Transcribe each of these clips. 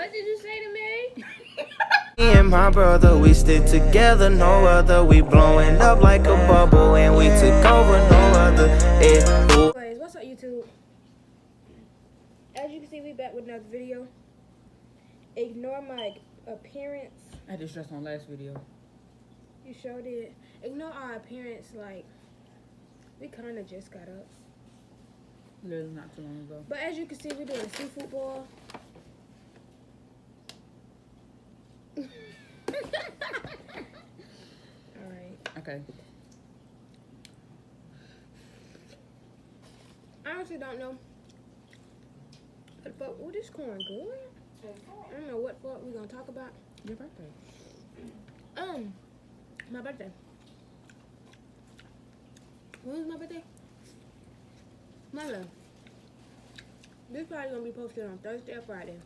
What did you say to me? Me and my brother, we stick together, no other. We blowing up like a bubble, and we took over, no other. Anyways, what's up, YouTube? As you can see, we back with another video. Ignore my appearance. I just stressed on last video. You sure did. Ignore our appearance, like, we kind of just got up. Literally not too long ago. But as you can see, we're doing a seafood boil. Alright. Okay. I honestly don't know. But what is corn good? I don't know what we're gonna talk about. Your birthday. My birthday. When is my birthday? Monday. This probably gonna be posted on Thursday or Friday.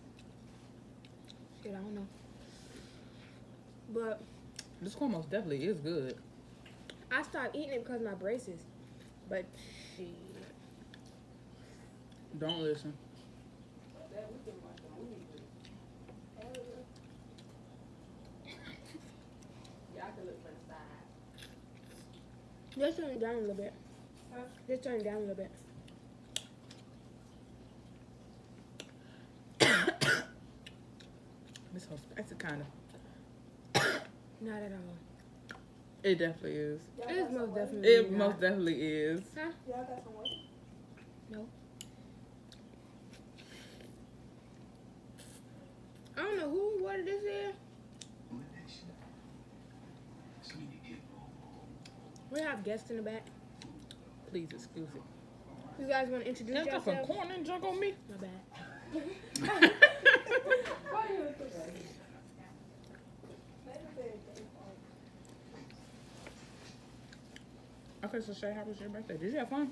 Shit, I don't know. But This corn most definitely is good. I stopped eating it because of my braces. But shit. Don't listen. Just turn it down a little bit. Just turn it down a little bit. This whole spicy kind of. Not at all. It definitely is. It is most definitely. It not. most definitely is. Huh? Y'all got some water? No. I don't know who what this is. We have guests in the back. Please excuse it. You guys want to introduce You got some yourselves? corn and junk on me? My bad. Okay, so Shay, how was your birthday? Did you have fun?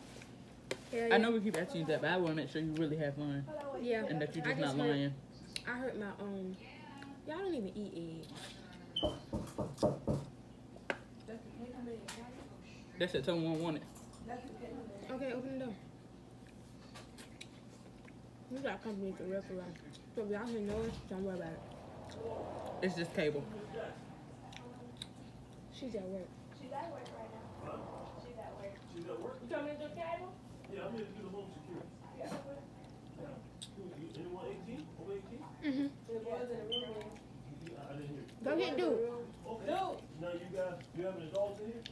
Yeah, I know we keep asking you that, but I want to make sure you really have fun Yeah. and that you're I just not hurt- lying. I hurt my own. Y'all don't even eat eggs. That's it. Tell me one want it. Okay, open the door. We got company to real for real. So if y'all hear noise, don't worry about it. It's just cable. She's at work. She's at work right now. She's at work. She's at work? You told me to do cable? Yeah, I'm here to do the home security. Yeah. Anyone 18? Over 18? Mm-hmm. The boys in the room. I didn't hear. Go get Dude. Okay. Dude. Now you have an adult in here?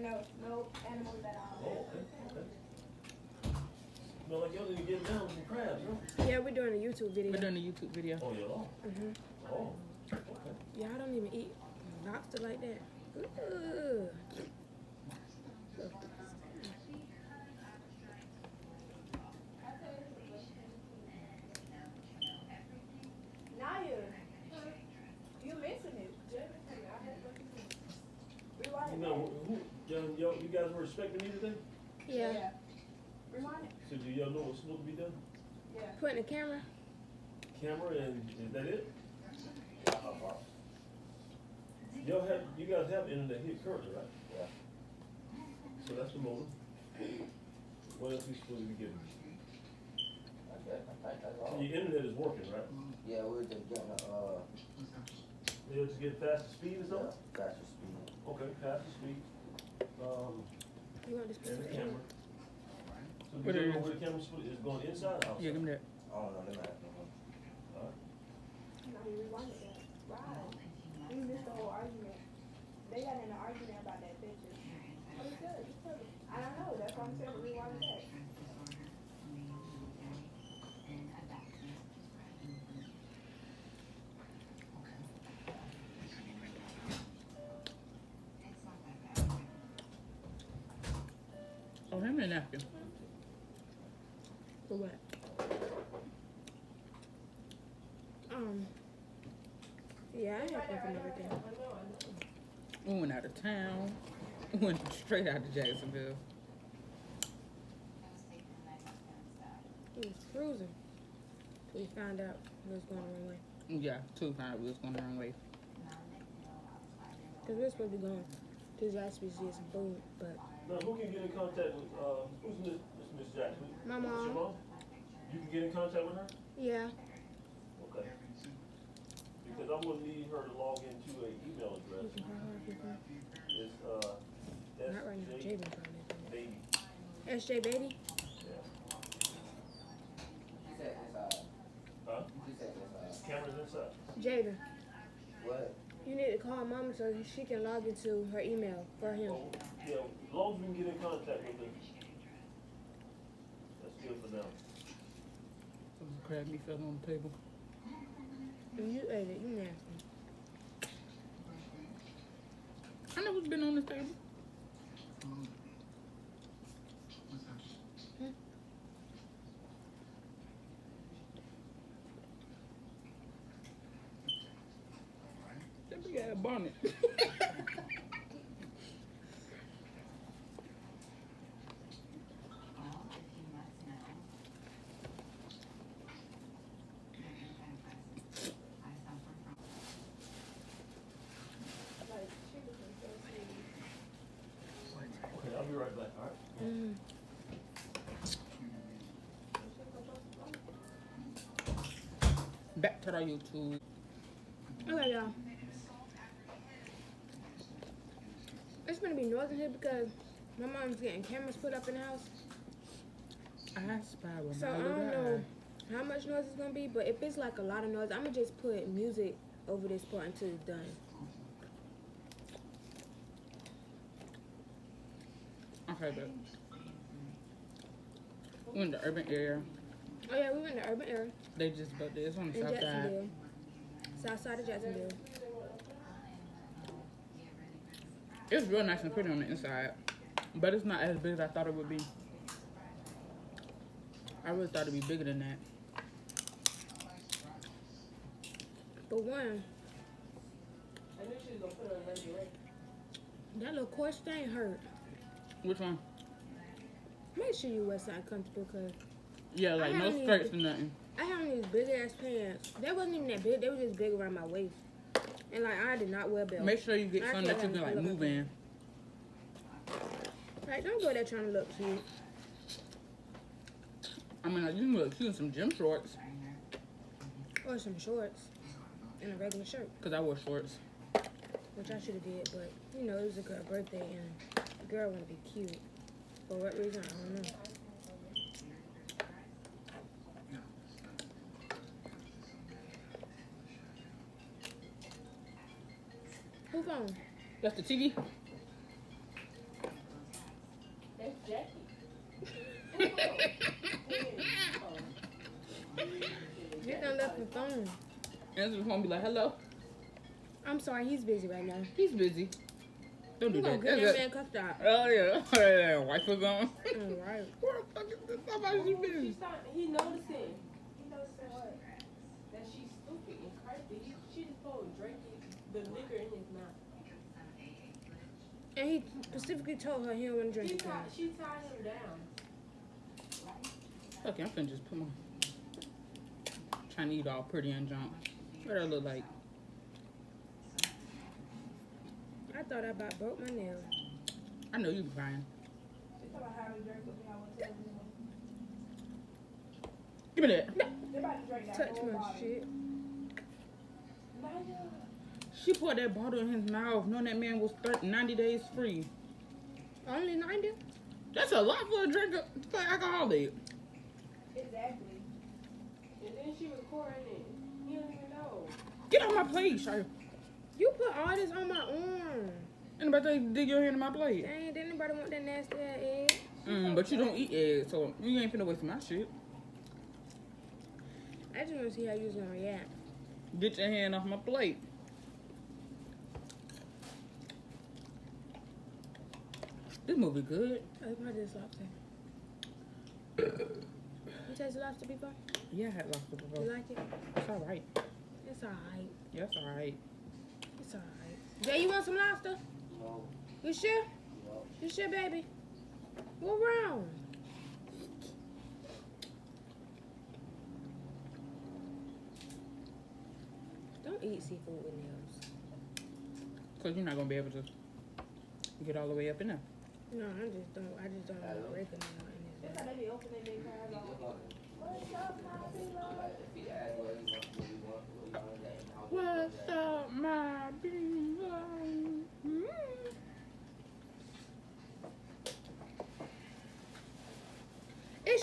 No animals at all. Oh, okay. No, like y'all need to get down with some crabs, huh? Yeah, we're doing a YouTube video. We're doing a YouTube video. Oh, y'all Mm-hmm. are? Oh, okay. Y'all don't even eat lobster like that. Ooh. Now you missing it. Rewind it. You know, you guys were expecting me today? Yeah. Rewind it. So do y'all know what's supposed to be done? Yeah. Putting the camera. Camera and is that it? You guys have internet here currently, right? Yeah. So that's the modem. What else are we supposed to be getting? So your internet is working, right? Yeah, we're just getting They'll just get faster speed or something? faster speed. Okay, faster speed. You want this And the picture? camera. So What do you it know is? where the camera's is going inside or outside? Yeah, give me that. I don't know, they might have to know. Alright. Now you rewind it. Right. You missed the whole argument. They got in an argument about that picture. Oh, it's good. It's good. I don't know. That's why I'm saying rewind it back. Oh, hand me a napkin. For what? Yeah, I have fun and everything. We went out of town. We went straight out of Jacksonville. He was cruising. We found out it was going the wrong way. Yeah, two found out we was going the wrong way. Because we're supposed to be going to Zaxby's to get some food, but Now, who can get in contact with, who's Miss Jackson? My What's your mom. You can get in contact with her? yeah. Okay. will need her to log into an email address. You can call her if you want. It's Not right now. SJ Jaden probably. Baby. SJ Baby? Yeah. She said inside. Huh? She said inside. Camera's inside. Jaden, What? you need to call Mama so she can log into her email for him. Oh, yeah, as long as we can get in contact with her. That's good for now. Some crab meat fell on the table. And you ate it. You nasty. I know what's been on this table. That big ass bonnet. Like, she looking so sweet. Okay, I'll be right back, all right? Mm. Back to the YouTube. Okay, y'all. It's gonna be noisy here because my mom's getting cameras put up in the house. I spy with So my I little don't eye. know how much noise it's gonna be, but if it's like a lot of noise, I'm gonna just put music over this part until it's done. Okay, but we're in the urban area. Oh yeah, we went to urban area They just built this on the in south side. Jacksonville, south side of Jacksonville. It's real nice and pretty on the inside, but it's not as big as I thought it would be. I really thought it'd be bigger than that. But one, I knew she was gonna put her in lingerie. that little cord stain hurt. Which one? Make sure you wear something comfortable, cause Yeah, like I no haven't skirts even- or nothing. I have these big ass pants. They wasn't even that big. They were just big around my waist. And like I did not wear belts. Make sure you get I something feel that you can like like I look move like in. Like don't go there trying to look cute. I mean, like, you can look cute in some gym shorts, Or some shorts and a regular shirt, cause I wore shorts. which I should have did. But you know it was a girl birthday and the girl wanted to be cute. For what reason? I don't know. Who phone? That's the TV. That's Jackie. You done left the phone. Answer the phone, be like, "Hello." I'm sorry, he's busy right now. He's busy. Don't do You gonna that. get That's that it. man cuffed out. Oh yeah, oh, yeah. Wife was on. All right. Where the fuck is this? Somebody she busy. He noticing. He noticing what? That she's stupid and crazy. She just supposed to drink the liquor in his mouth. And he specifically told her he don't want to drink it. She tied him down. Okay, I'm finna just put my trying to eat all pretty and junk. What I look like? I thought I about broke my nail. I know you crying. She talking about having a drink with me. I want to tell you. Give me that. They about to drink that Touch whole my bottle. shit. Naya. She put that bottle in his mouth, knowing that man was 90 days free. Only 90? That's a lot for a drink for an alcoholic. Exactly. And then she recording it. He don't even know. Get on my plate, Shia. You put all this on my arm. Anybody dig your hand in my plate? Dang, didn't nobody want that nasty ass egg? But you don't eat eggs, so you ain't finna waste my shit. I just want to see how you was going to react. Get your hand off my plate. This movie good. Oh, it's my this lobster. You tasted lobster before? Yeah, I had lobster before. You like it? It's alright. It's alright. Yeah, it's alright. It's alright. Jay, you want some lobster? No. You sure? No. You sure, baby? What wrong? Don't eat seafood with nails. Cause you're not gonna be able to get all the way up in there. No, I just don't want to break a nail in That's this. how they be opening their cars off. What's up, my people? Like, if he asked what he wants, What's up,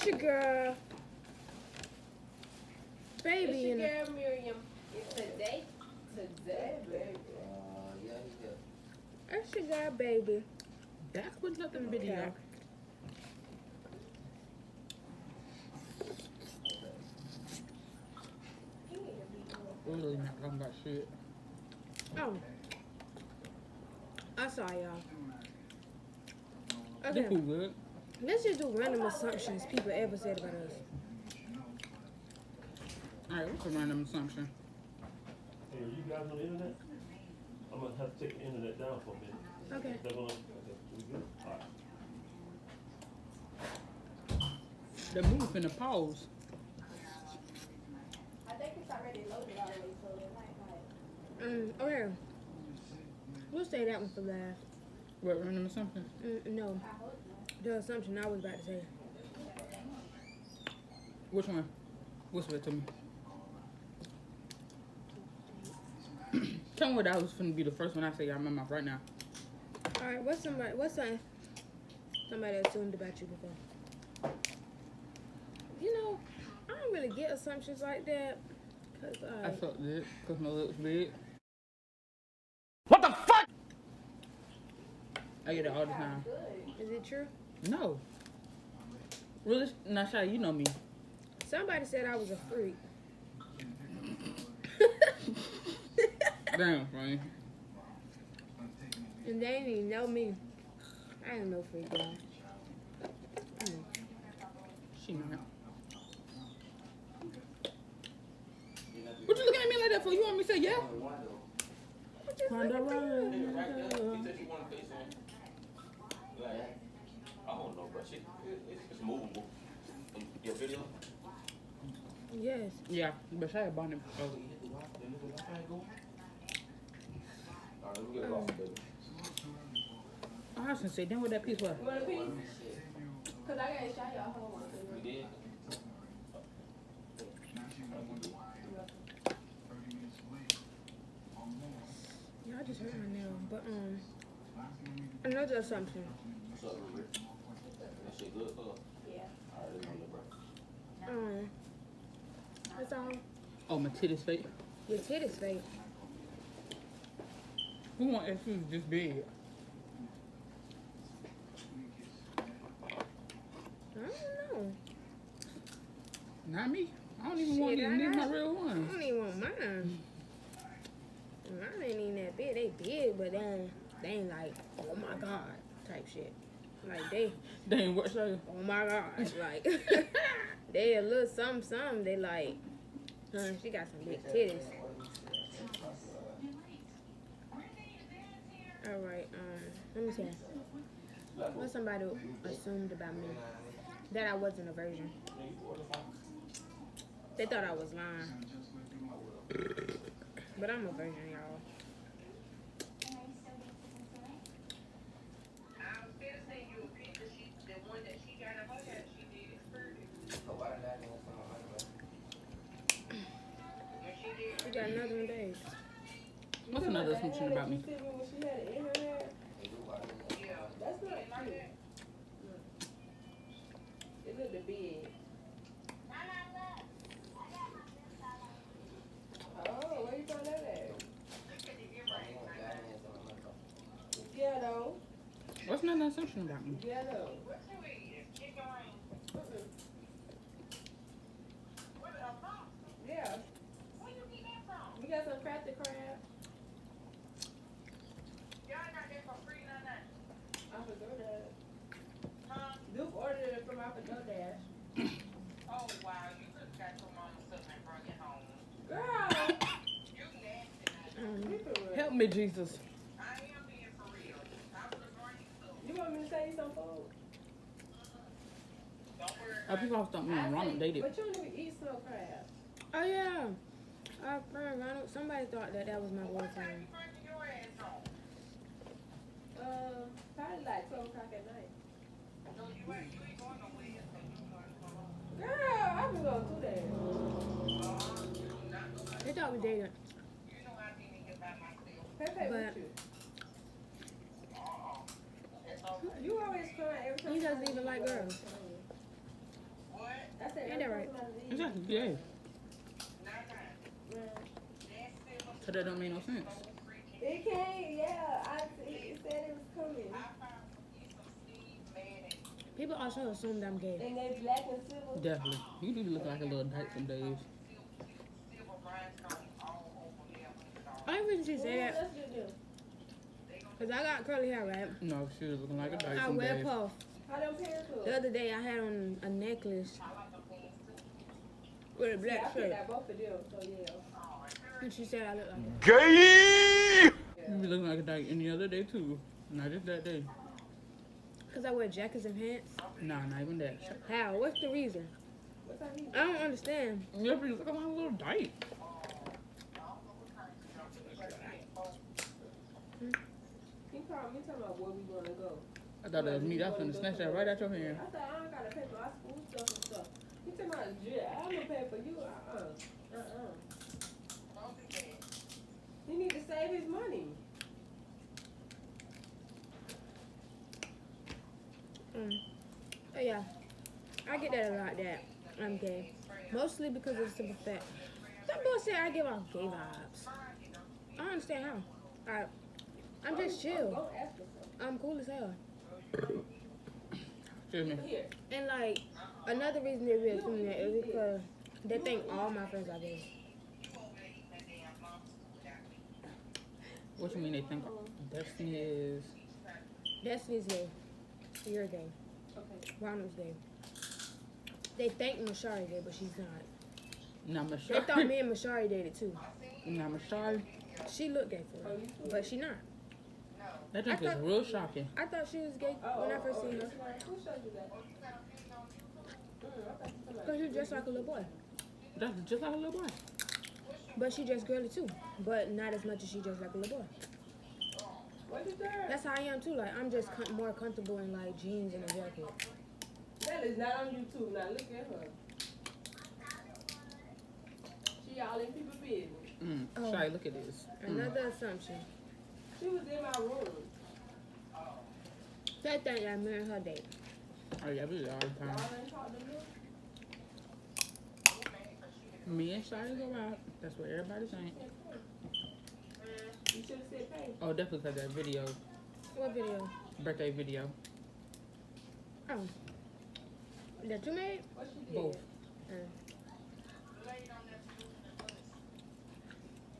It's your girl. Baby. It's your And girl Miriam. It's today, baby. Yeah, he's good. it's your girl, baby. Back with another video. Okay. We're really not talking about shit. Oh. I saw y'all. The Okay. food good. Let's just do random assumptions people ever said about us. Alright, what's a random assumption? Hey, are you guys on the internet? I'm gonna have to take the internet down for a minute. Okay. They're gonna, okay, we good? Alright. The movie finna pause. I think it's already loaded already, so it might not. Okay. We'll say that one for last. What, random assumption? No, I hope not. the assumption I was about to say. Which one? Whisper it to me. Tell me what that was finna be the first one I say out of my mouth right now. All right, what's something somebody assumed about you before? You know, I don't really get assumptions like that, cause I felt it because my lips big. What the fuck? I get it all the time. is it true? No. Really? Not shy, you know me. Somebody said I was a freak. Damn, funny. And they didn't even know me. I ain't no freak, y'all. She not. What you looking at me like that for? You want me to say yeah? Honda Run. He said you want to face on. Like, I don't know, but it's movable. Your video? Yes. Yeah, but Shy bought it before. Alright, let me get it off, baby. Oh, I was gonna say, then what that piece was? You want a piece? Cause I gotta show y'all whole one. You did? Yeah, I just hurt my nail. But another assumption. What's up, Rick? That shit good, huh? Yeah. Alright, let me know, bro. That's all. Oh, my titties fake. Your titties fake. Who want that shoes this big? I don't know. Not me. I don't even want Shit, these. These my got- real I ones. don't even want mine. Mine ain't even that big. They big, but then they ain't like, oh my god, type shit. Like they, Dang, what show you? oh my god, like they a little something. They like, she got some big titties. All right, let me see. What somebody assumed about me that I wasn't a virgin. They thought I was lying, but I'm a virgin, y'all. So why did that nigga come on my We got another one, babe. What's another assumption about me? You see me when she had it in her hair? That's not cute. It looked big. Oh, where you found that at? Ghetto. What's another assumption about me? Ghetto. Yeah. We got some crafted crab. Off of DoorDash. Duke ordered it from off of DoorDash. Oh wow, you could have got your mama something and brought it home. Girl. You nasty. Be for real. Help me, Jesus. I am being for real. I would have brought you some. You want me to send you some food? Don't worry Oh, people always thought me and Ronald dated. But you don't even eat snow crab. Oh yeah, our friend Ronald. Somebody thought that was my What time boyfriend. you bringing your ass home? Probably like 12 o'clock at night. No, you ain't going nowhere. So you going to go home. Girl, I've been going through that. You not going. They thought we dated. You know I didn't get by myself. Pepe But- with you. That's all. You always crying every time. He doesn't even like girls. I said, Ain't that right? Exactly, yeah. So that don't make no sense. It can't, yeah. It said it was coming. People also assume that I'm gay. And they black and silver. Definitely. You do look like a little dyke some days. I reason she say that, Let's just do. because I got curly hair, right? No, she was looking like a dyke I some wear days. puff. How them parents look? The other day I had on a necklace with a Yeah, I black picked shirt. out both of them, so yeah. And she said I look like it. Gay! You be looking like a dyke any other day too. Not just that day. Because I wear jackets and pants. Nah, not even that. How? What's the reason? What's that mean? I don't understand. You ever look like a little dyke? He called me talking about where we gonna go. I thought it was me. I was gonna snatch that right out your hand. I thought I don't gotta pay for my school stuff and stuff. He talking about, yeah, I'm gonna pay for you. He need to save his money. Oh yeah, I get that a lot. That I'm gay, mostly because of the simple fact. Some boy said I give off gay vibes. I don't understand how. I'm just chill. Don't ask yourself. I'm cool as hell. Excuse me. Here. And like another reason they really assume that is because they think all my friends are gay. What you mean they think Destiny is? Destiny's gay. You're gay. Okay. Ronald's gay. They think Mashari gay, but she's not. Nah, They thought Mashari. me and Mashari dated too. Nah, Mashari. She looked gay for real, but she not. That drink I is thought- real shocking. I thought she was gay when I first seen her. Who showed you that? Cause she dressed like a little boy. That's just like a little boy. But she dressed girly too. But not as much as she dressed like a little boy. What is that? That's how I am too. Like I'm just more comfortable in like jeans and a jacket. That is not on YouTube. Now look at her. She all in people's business. Oh. Shy, look at this. Another assumption. She was in my room. They think that me and her date. Oh yeah, we do it all the Y'all time. ain't talked to me. Me and Shy go out. That's what everybody saying. You should have said pay. Oh, definitely because that video, What video? birthday video. Oh. That you made? What she did? Both.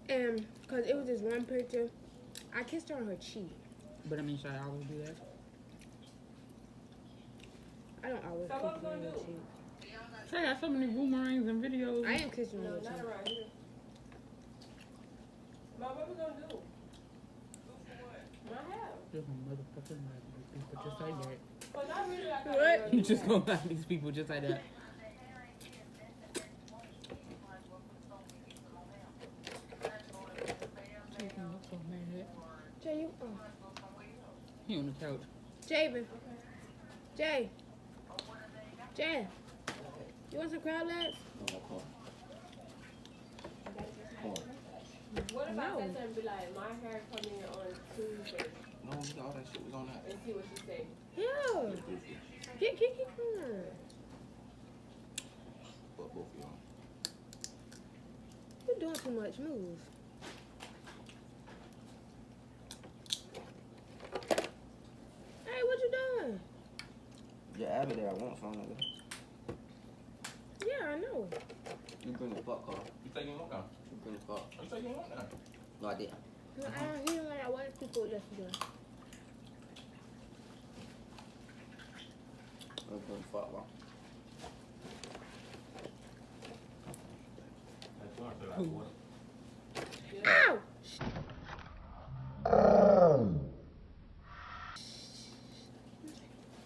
And cause it was this one picture, I kissed her on her cheek. But I mean, Shy always do that. I don't always So kiss what her we on gonna her do? cheek. Shy got so many boomerangs and videos. I am kissing her No, on her not cheek. around here. Mom, what we gonna do? My house. Just gonna motherfucking lie to these people just like that. But not really like What? You just gonna lie to these people just like that. So mad. Jay, you. Oh. He on the couch. Javen. Jay. Jay. You want some crab legs? What if I No. said something be like, my hair coming in on Tuesday No, we got all that shit was on that. and see what she say? Yeah. Get. But both of y'all. You're doing too much. Move. Hey, what you doing? Yeah, Abby there, I want some nigga. Yeah, I know. You bring the fuck car. You say you want now? You bring the fuck. You say you want now? No, I did. No, I don't hear when I wanted people yesterday. You bring the fuck car. That's what I said. I want. Ow!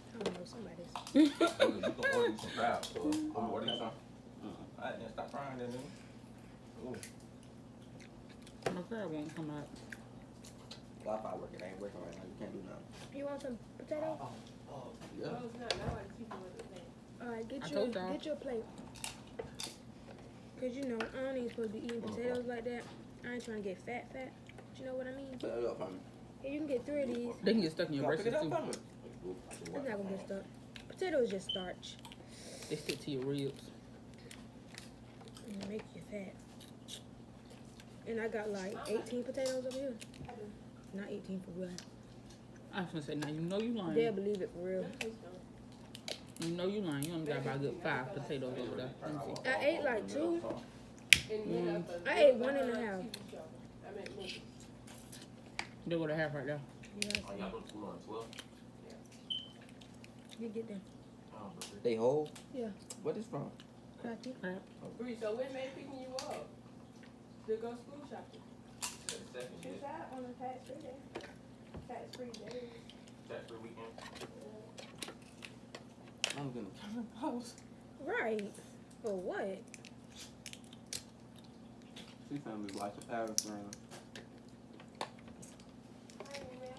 I don't know, somebody's. You can order you some crab. So, order you some. Alright, then stop frying that nigga. Ooh. My crab won't come out. Wi-Fi working, ain't working right now. You can't do nothing. You want some potatoes? Yeah. No, it's not. Now I just keep it with the thing. Alright, I told y'all. get your plate. Cause you know, I don't even supposed to be eating potatoes like that. I ain't trying to get fat. You know what I mean? Put it up for me. Yeah, you can get 3 of these. They can get stuck in your Y'all pick braces it up too. for me. It's not gonna get stuck. Potato is just starch. They stick to your ribs. And it make you fat. And I got like 18 potatoes over here. Not 18 for real. I was gonna say, now you know you lying. They'll believe it for real. You know you lying. You only got about a good 5 potatoes over there. Let me see. I ate like 2. Mm. I ate 1.5. They go to half right there. Yes. Oh, y'all go to school on 12? You get them. Oh, but They whole? Yeah. What is from? Cracky. Bree, so when they picking you up to go school shopping? the second She year, said on a tax-free day. Tax-free day. tax-free weekend. I'm gonna come to the house. Right. For what? She found me watching Paris around.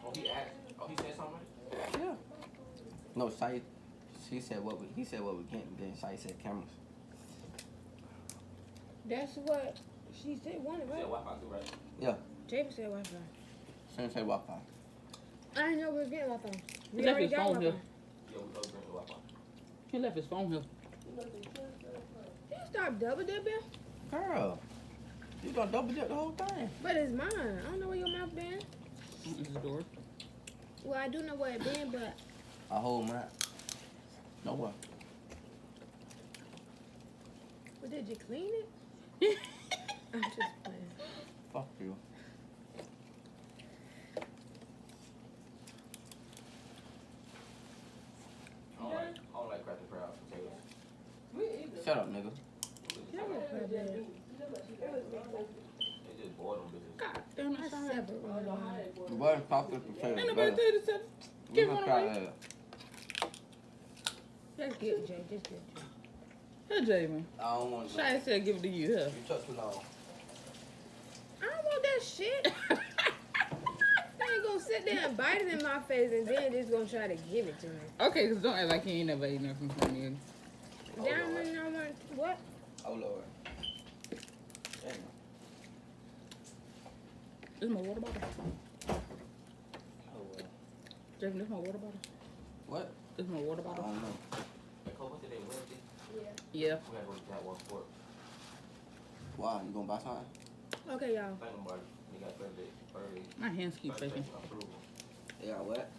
Oh, he asked. Oh, he said something? Yeah. No, Shai, he said what we getting. Then Shai said cameras. That's what she said. Wanted, He said right? Wi-Fi too, right? Yeah. Javen said Wi-Fi. She didn't say Wi-Fi. I didn't know we were getting Wi-Fi. We left already his got phone Wi-Fi. here. Yeah, we go bring the Wi-Fi. He left his phone here. You stop double dipping? Girl, you gonna double dip the whole thing. But it's mine. I don't know where your mouth been. This is the door. Well, I do know where it been, but A whole month. No what? but did you clean it? I'm just playing. Fuck you. I don't like cracker crab potatoes. Me either. Shut up, nigga. Can I get a crab leg? They just boil them bitches. God damn it, That's son. separate one of mine. The butter chocolate potatoes. Ain't nobody tell you to You give must one try away. that. Just get it, Jay. Just get it, Jay. Here, Javen. I don't want to. Shai said give it to you. Here. You took too long. I don't want that shit. I ain't gonna sit there and bite it in my face and then just gonna try to give it to me. Okay, because don't act like you ain't never ate nothing from me. Oh, Down Lord. when I want what? Oh, Lord. Damn. This is my water bottle. Oh, well. Javen, this is my water bottle. What? This is my water I bottle. don't know. Hey, Cole, what's today, Wednesday? Yeah. We gotta go to that one sport. Why? You gonna buy something? Okay, y'all. Think about it. We got Thursday. My hands keep shaking. Approval. Yeah, what?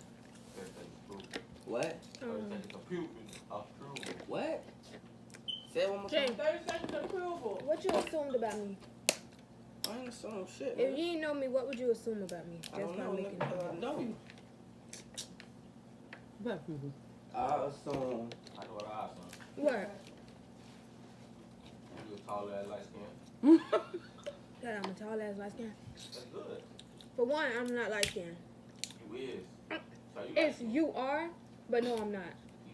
Thursday approval. What? Thursday approval. Approval. What? Say it one more Jay, time. 30 seconds approval. what you assumed about me? I ain't saying shit. If nigga. you didn't know me, what would you assume about me? I Just don't by know, making nigga, it. 'cause I know you. Black people. I assume. I know what I son. What? You a tall ass light skin. That I'm a tall ass light skin. That's good. For one, I'm not light skinned. You is. So you It's you are, but no, I'm not.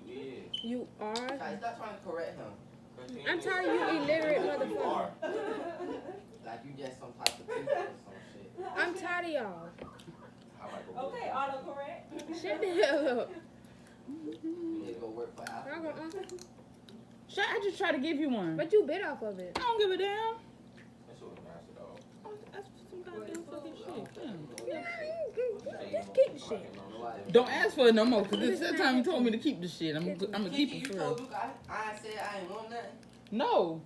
You is. You are. Stop trying to correct him. I'm tired of you illiterate You motherfucker. are. Like you just some type of people or some shit. I'm tired of y'all. I like a Okay, autocorrect. Shut the hell up. You need to go work for Apple. Y'all gonna- Shai, I just try to give you one. But you bit off of it. I don't give a damn. That's what nasty dog. That's some goddamn fucking shit. Damn. Just keep the shit. Don't ask for it no more, because this time you told me to keep the shit. I'm gonna keep Kiki, it you for told real. Luke I said I ain't want nothing. No.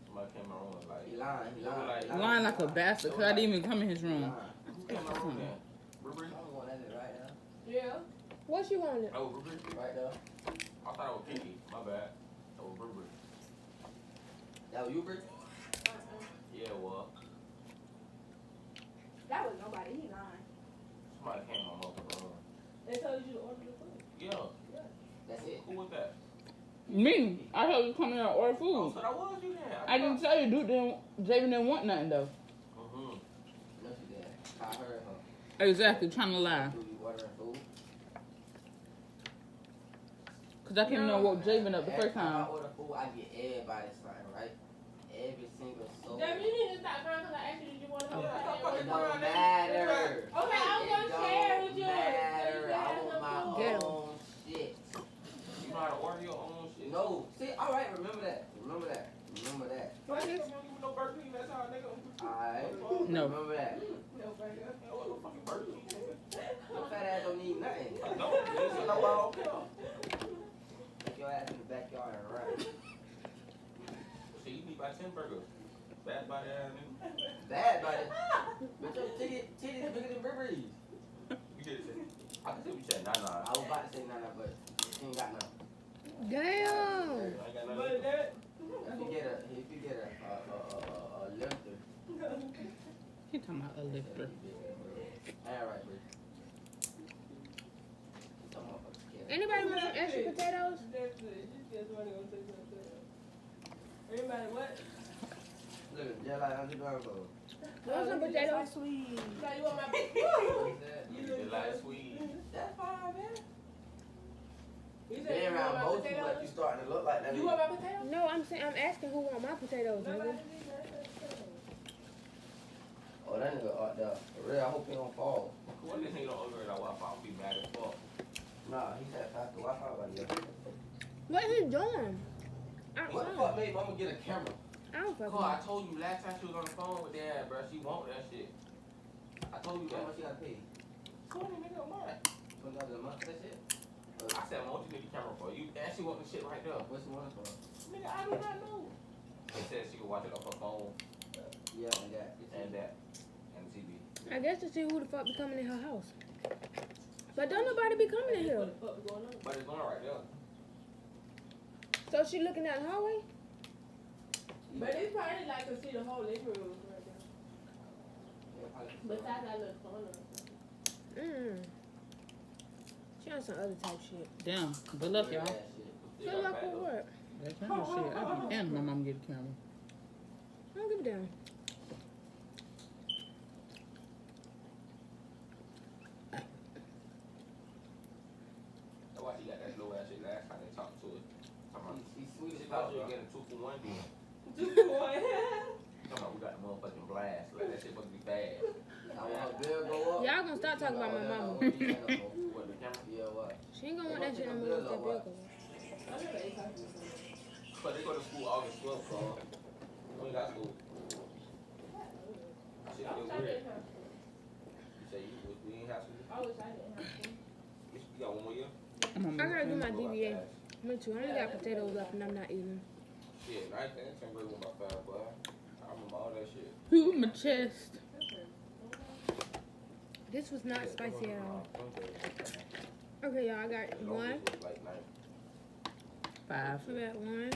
Somebody came in my room and like, He lying. He They were lying. like- he lying. Lying like a bastard, because I didn't even come in his He room. lying. who came in my room then? Burberry? I don't want that right now. Yeah. What you wanted? Oh, Burberry? Right there. I thought it was Kiki. My bad. That was Burberry. That was you, Bridget? Yeah, well, That was nobody. He lying. somebody came in my motherfucking room. They told you to order the food. Yeah. That's it. Who was that? Me. I told you to come in and order Oh, food. so that was you then. I didn't tell you, dude didn't, Javen didn't want nothing though. Mm-hmm. No, she did. I heard her. Exactly, trying to lie. Do you ordering food? Because I couldn't know what Javen up the first Every time. I order food, I get everybody something, right? Every single soul. Damn, you need to stop crying because I asked you, did you want to help? Yeah, stop It fucking don't crying, nigga. matter. Okay, I was gonna share with you. Matter. I You want my Get 'em. own shit. You know how to order your own shit? No. See, all right. Remember that. Remember that. Remember that. What is? You don't give me no Burger King, that's how a nigga. All right. No. Remember that. No, burger. Yeah, what the fucking Burger King, nigga? Your fat ass don't need nothing. I don't. Nigga, so that's why I don't care. Your your ass in the backyard and run. Shit, you need about 10 burgers. Bad body ass nigga. Bad, buddy. But your titties bigger than Burberry's. You did say. I can say we said nah. I was about to say none, but she ain't got none. Damn. I ain't got nothing. But that, If you get a lifter. He talking about a lifter. Alright, bro. Anybody want some extra potatoes? that's it. You just want to go take something. Everybody, what? Look, just like underground clothes. Want some potatoes? Sweet. Now you want my You did like sweet. That's fine, man. You said Being you want around my most people, like, you potatoes? starting to look like that. You want my potatoes? No, I'm saying I'm asking who want my potatoes, Nobody nigga. needs my potatoes. Oh, that nigga out there. For real, I hope he don't fall. What this nigga don't upgrade our Wi-Fi? I'll be mad as fuck. Nah, he said faster Wi-Fi by the other. What he doing? What the fuck made mama get a camera? I don't fucking Cole, I know. told you last time she was on the phone with dad, bro. She want that shit. I told you How that. much you gotta pay? 20 nigga a month. $20 a month, that's it? I said, I want you to get the camera for you. And she want the shit right there. What's the one for? Nigga, I do not know. She said she could watch it off her phone Yeah, and that. and that. And the TV. I guess to see who the fuck be coming in her house. But don't nobody be coming in here. What the fuck going on? But it's going right there. So she looking at the hallway? But it's probably like to see the whole living room right there. Besides that little corner. She on some other type shit. Damn. Good luck, y'all. Good luck with what? That camera shit. I be and my mom get a camera. I don't give a damn. That's why she got that low ass shit last time they talked to her. Talking about, He's sweet she as thought fuck, she was bro. getting 2 for 1 deal. 2 for 1. Talking about we got the motherfucking blast. Like that shit supposed to be bad. I want her bill go up. Y'all gonna stop talking about my mama. What, the camera? Yeah, what? She ain't gonna want that shit no more if that bill go up. I never ate talking to somebody. But they go to school August 12th, so we ain't got school. Shit I feel wish I weird. didn't have school. You say we ain't have school? I wish I didn't have school. You got 1 more year? I'm I gotta do my Go DBA. out fast. Me too. I only got potatoes left and I'm not eating. Shit, 9th and 10th grade with my 5, boy. I remember all that shit. Ooh, my chest. This was not Yeah, spicy at all. 10th grade. Okay, y'all, I got The one. longest was like 9th. 5. We got 1,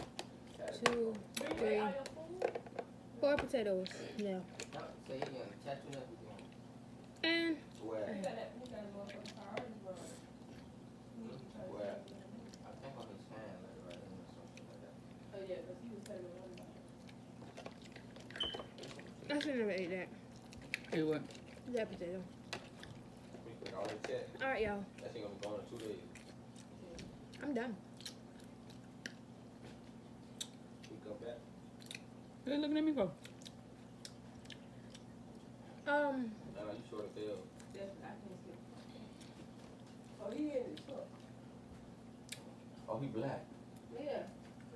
Had it. 2, 3, 4 potatoes. Yeah. So you gonna tattoo that? And Where? You got that motherfucking priority bar. Where? I think on his hand, like right in or something like that. Oh yeah, because he was telling me one about it. I should never ate that. Hey, what? That potato. We put all the check. Alright, y'all. That shit gonna be gone in 2 days. I'm done. We come back. Hey, looking at me go. Nah, you short as hell. That's I can't skip. Oh, he in the truck. Oh, he black. Yeah.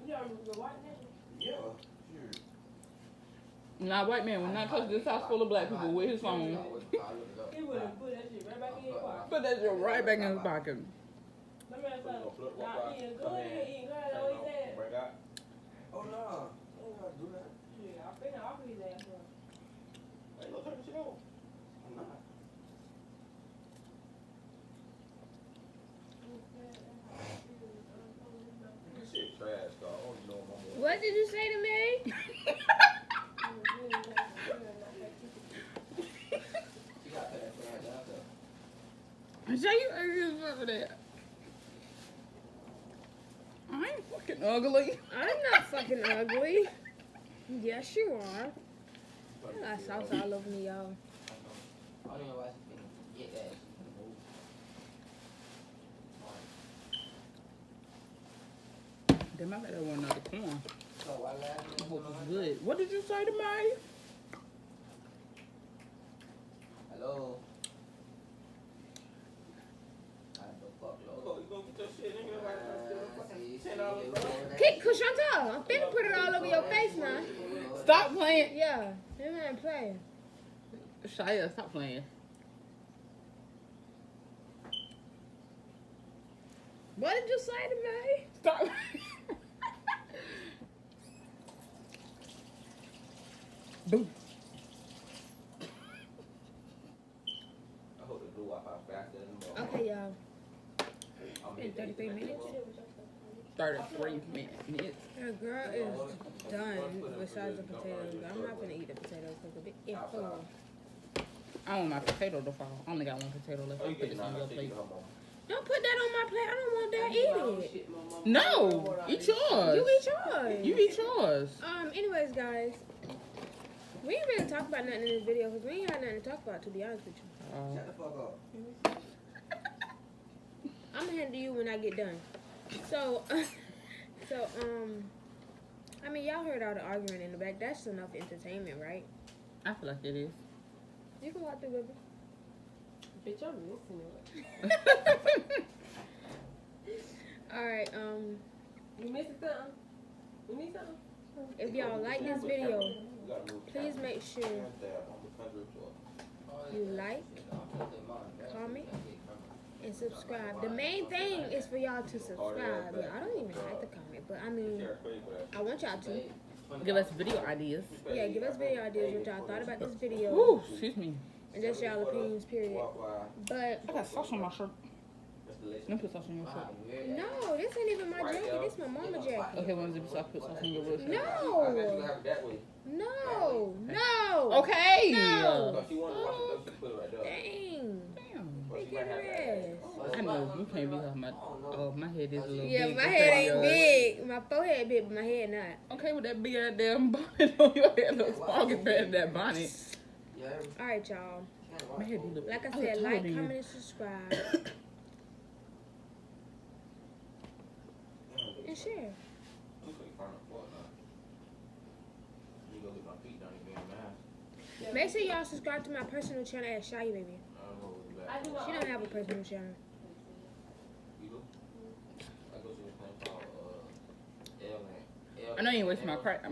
You know the white man? Yeah, sure. Nah, white man will not touch this house full of black people with his phone. He would have put that shit right back in his pocket. Put that shit right back in his pocket. My man So you said, gonna flip nah, walk out, eating come good, in, eating good, turn that's what he on, said. break out. Oh no, I ain't gonna do that. Shit, I finna offer his ass one. Hey, go turn the shit on. I'm not. This shit trash, dog. I don't know my mom. What did you say to me? She got that right down there. Say you ugly as fuck for that. I ain't fucking ugly. I'm not fucking ugly. Yes, you are. I got sauce all over me, y'all. I don't know why she finna get that. She finna move. Damn, I better want another corn. So why last I hope it's good. What did you say to me? Hello. I the fuck Oh, low. you gonna get your shit in here right See, now? see, $10. Kick Chantal. I'm finna put it all over your face now. Stop playing. Yeah, you ain't playing. Shia, stop playing. What did you say to me? Stop. Boom. I hope the blue Wi-Fi faster than the Okay, y'all. I'm In 33 minutes. 33 minutes. The girl is done besides the potatoes. I'm not gonna eat the potatoes because it's full. I want my potato to fall. I only got one potato left. Oh, I'll you put get this on your plate. Don't put that on my plate. I don't want that. Eat it. No, eat yours. You eat yours. You eat yours. Anyways, guys, we ain't really talk about nothing in this video because we ain't had nothing to talk about, to be honest with you. Shut the fuck up. I'm gonna hand to you when I get done. So, I mean, y'all heard all the arguing in the back. That's enough entertainment, right? I feel like it is. You can walk through, baby. Bitch, I'm listening. All right. You missing something? You need something? If y'all like this video, please make sure you like, comment, and subscribe. The main thing is for y'all to subscribe. Yeah, I don't even have to comment, but I mean, I want y'all to. Give us video ideas. Yeah, give us video ideas what y'all thought about this video. Ooh, excuse me. And just y'all opinions, period. But I got sauce on my shirt. Let me put sauce on your shirt. no, this ain't even my jacket. This my mama jacket. Okay, when so I put sauce on your real shirt. No, no. Okay. No. She wanted to watch it, though, she put it right there. Dang. Damn. Big ass. I know you can't be talking about. Oh, my head is a little Yeah, big. my head ain't big. My forehead big, but my head not. Okay, with that big ass damn bonnet on your head, looks foggy better than that bonnet. All right, y'all. My head do look. Like I look said, taller like, than you. comment, and subscribe, and share. Make sure y'all subscribe to my personal channel at Shy Baby. She don't have a personal channel. I know you ain't wasting my crack.